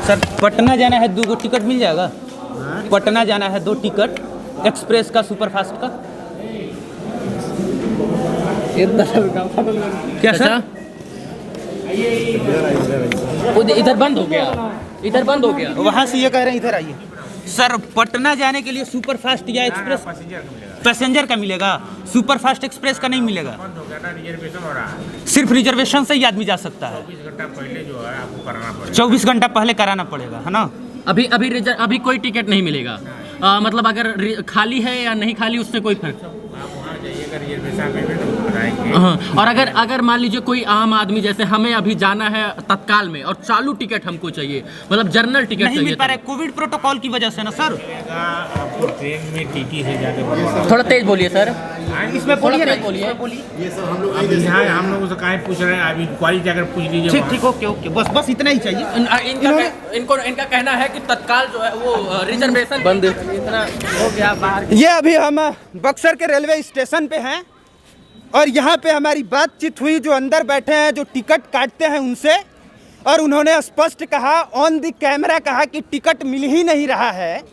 Sir Patna जाना है, 2 ticket मिल जाएगा? पटना जाना है 2 टिकट एक्सप्रेस का, सुपरफास्ट का। क्या सर? इधर बंद हो गया, इधर बंद हो गया। वहाँ से ये कह रहे हैं इधर आइए। सर पटना जाने के लिए सुपरफास्ट या एक्सप्रेस पैसेंजर का मिलेगा, सुपरफास्ट एक्सप्रेस का नहीं मिलेगा। रिजर्वेशन हो रहा है, सिर्फ रिजर्वेशन से ही आदमी जा सकता है। 24 घंटा पहले जो है आपको कराना पड़ेगा। 24 घंटा पहले कराना पड़ेगा, है ना? अभी कोई टिकट नहीं मिलेगा। मतलब अगर खाली है या नहीं खाली उससे कोई फर्क। आप वहाँ जाइएगा, रिजर्वेशन पेमेंट बताएंगे। हाँ, और अगर मान लीजिए कोई आम आदमी जैसे हमें अभी जाना है तत्काल में और चालू टिकट हमको चाहिए, मतलब जनरल टिकट नहीं चाहिए, मिल पा रहा है कोविड प्रोटोकॉल की वजह से ना सर। आपको ट्रेन में टीटी से जाके थोड़ा तेज बोलिए सर। इसमें बोलिए ना, बोलिए। यहाँ हम लोग से काहे पूछ रहे हैं, अभी इंक्वायरी जाकर पूछ लीजिए। ठीक ठीक, ओके ओके, बस इतना ही चाहिए। इनका कहना है कि तत्काल जो है वो रिजर्वेशन बंद इतना हो गया बाहर। ये अभी हम बक्सर के रेलवे स्टेशन पे हैं और यहाँ पे हमारी बातचीत हुई जो अंदर बैठे हैं, जो टिकट काटते हैं उनसे, और उन्होंने स्पष्ट कहा, ऑन द कैमरा कहा कि टिकट मिल ही नहीं रहा है।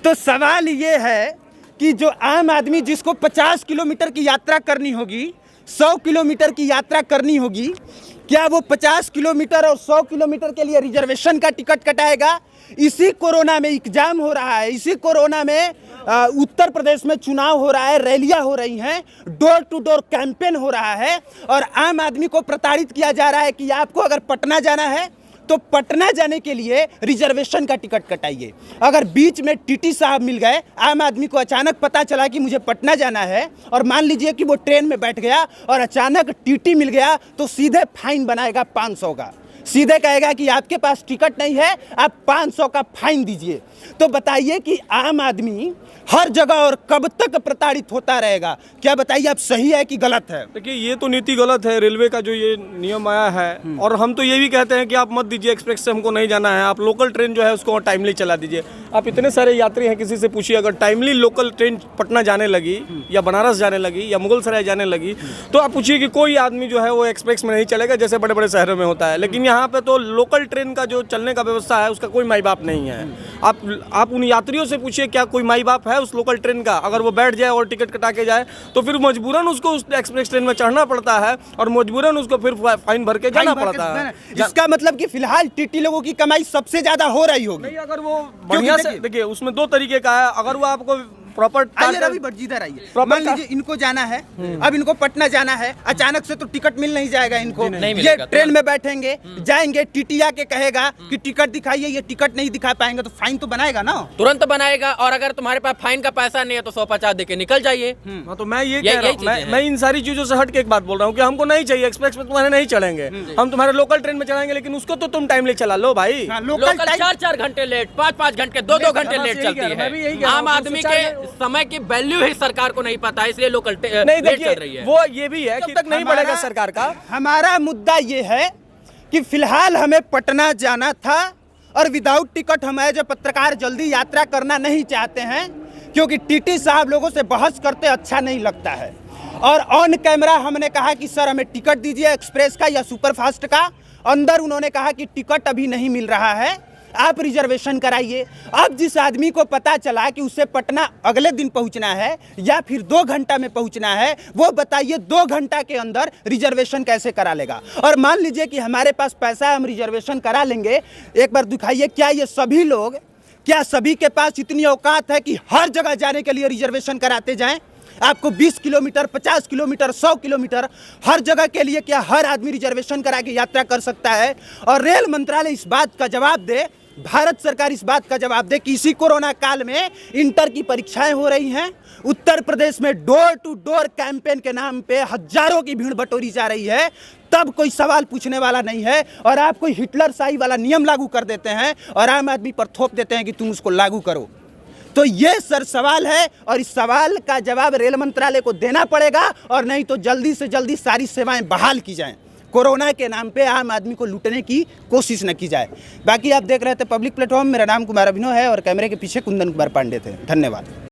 तो सवाल ये है कि जो आम आदमी जिसको 50 किलोमीटर की यात्रा करनी होगी, 100 किलोमीटर की यात्रा करनी होगी, क्या वो 50 किलोमीटर और 100 किलोमीटर के लिए रिजर्वेशन का टिकट कटाएगा? इसी कोरोना में एग्जाम हो रहा है, इसी कोरोना में उत्तर प्रदेश में चुनाव हो रहा है, रैलियां हो रही हैं, डोर टू डोर कैंपेन हो रहा है और आम आदमी को प्रताड़ित किया जा रहा है कि आपको अगर पटना जाना है तो पटना जाने के लिए रिजर्वेशन का टिकट कटाइए। अगर बीच में टीटी साहब मिल गए, आम आदमी को अचानक पता चला कि मुझे पटना जाना है और मान लीजिए कि वो ट्रेन में बैठ गया और अचानक टीटी मिल गया, तो सीधे फाइन बनाएगा 500 का। सीधे कहेगा कि आपके पास टिकट नहीं है, आप 500 का फाइन दीजिए। तो बताइए कि आम आदमी हर जगह और कब तक प्रताड़ित होता रहेगा? क्या बताइए, आप सही है कि गलत है? देखिए, ये तो नीति गलत है, रेलवे का जो ये नियम आया है। और हम तो ये भी कहते हैं कि आप मत दीजिए, एक्सप्रेस से हमको नहीं जाना है, आप लोकल ट्रेन जो है उसको टाइमली चला दीजिए। आप इतने सारे यात्री हैं, किसी से पूछिए, अगर टाइमली लोकल ट्रेन पटना जाने लगी या बनारस जाने लगी या मुगलसराय जाने लगी, तो आप पूछिए कि कोई आदमी जो है वो एक्सप्रेस में नहीं चलेगा, जैसे बड़े बड़े शहरों में होता है। लेकिन यहाँ पे तो लोकल ट्रेन का जो चलने का व्यवस्था है उसका कोई माई बाप नहीं है। आप उन यात्रियों से पूछिए, क्या कोई माई बाप है उस लोकल ट्रेन का? अगर वो बैठ जाए और टिकट कटा के जाए तो फिर मजबूरन उसको उस एक्सप्रेस ट्रेन में चढ़ना पड़ता है और मजबूरन उसको फिर फाइन भर के जाना पड़ता है। इसका मतलब कि फिलहाल टीटी लोगों की कमाई सबसे ज्यादा हो रही होगी। नहीं, अगर वो बढ़िया से देखिए, उसमें 2 तरीके का है। अगर वो आपको प्रॉपर मान लीजिए इनको जाना है, अब इनको पटना जाना है, अचानक से तो टिकट मिल नहीं जाएगा इनको। ये ट्रेन में बैठेंगे, जाएंगे, टीटीआ के कहेगा कि टिकट दिखाइए, ये टिकट नहीं दिखा पाएंगे तो फाइन तो बनाएगा ना, तुरंत बनाएगा। और अगर तुम्हारे पास फाइन का पैसा नहीं है तो 150 देके निकल जाइए। तो मैं ये कह रहा हूँ, मैं इन सारी चीजों से हट के एक बात बोल रहा हूँ कि हमको नहीं चाहिए एक्सप्रेस में, तुम्हारे नहीं चलेंगे, हम तुम्हारे लोकल ट्रेन में चलाएंगे, लेकिन उसको तो तुम टाइमली चला लो भाई। लोकल 4-4 घंटे लेट, 5-5 घंटे, 2-2 घंटे लेट चलती है। आम आदमी के समय की वैल्यू ही सरकार को नहीं पता, इसलिए लोकल नहीं लेट चल रही है। वो ये भी है कि तक नहीं बढ़ेगा सरकार का। हमारा मुद्दा ये है कि फिलहाल हमें पटना जाना था और विदाउट टिकट हम एज ए पत्रकार जल्दी यात्रा करना नहीं चाहते हैं, क्योंकि टीटी साहब लोगों से बहस करते अच्छा नहीं लगता है। और ऑन कैमरा हमने कहा कि सर हमें टिकट दीजिए एक्सप्रेस का या सुपरफास्ट का। अंदर उन्होंने कहा कि टिकट अभी नहीं मिल रहा है, आप रिजर्वेशन कराइए। अब जिस आदमी को पता चला कि उसे पटना अगले दिन पहुंचना है या फिर 2 घंटा में पहुंचना है, वो बताइए 2 घंटा के अंदर रिजर्वेशन कैसे करा लेगा? और मान लीजिए कि हमारे पास पैसा है, हम रिजर्वेशन करा लेंगे, एक बार दिखाइए, क्या ये सभी लोग, क्या सभी के पास इतनी औकात है कि हर जगह जाने के लिए रिजर्वेशन कराते जाएं? आपको 20 किलोमीटर, 50 किलोमीटर, 100 किलोमीटर हर जगह के लिए क्या हर आदमी रिजर्वेशन करा के यात्रा कर सकता है? और रेल मंत्रालय इस बात का जवाब दे, भारत सरकार इस बात का जवाब दे कि इसी कोरोना काल में इंटर की परीक्षाएं हो रही हैं, उत्तर प्रदेश में डोर टू डोर कैंपेन के नाम पे हजारों की भीड़ बटोरी जा रही है, तब कोई सवाल पूछने वाला नहीं है। और आप कोई हिटलर शाही वाला नियम लागू कर देते हैं और आम आदमी पर थोप देते हैं कि तुम उसको लागू करो। तो ये सर सवाल है और इस सवाल का जवाब रेल मंत्रालय को देना पड़ेगा, और नहीं तो जल्दी से जल्दी सारी सेवाएं बहाल की जाएं। कोरोना के नाम पे आम आदमी को लूटने की कोशिश न की जाए। बाकी आप देख रहे थे पब्लिक प्लेटफॉर्म। मेरा नाम कुमार अभिनव है और कैमरे के पीछे कुंदन कुमार पांडे थे। धन्यवाद।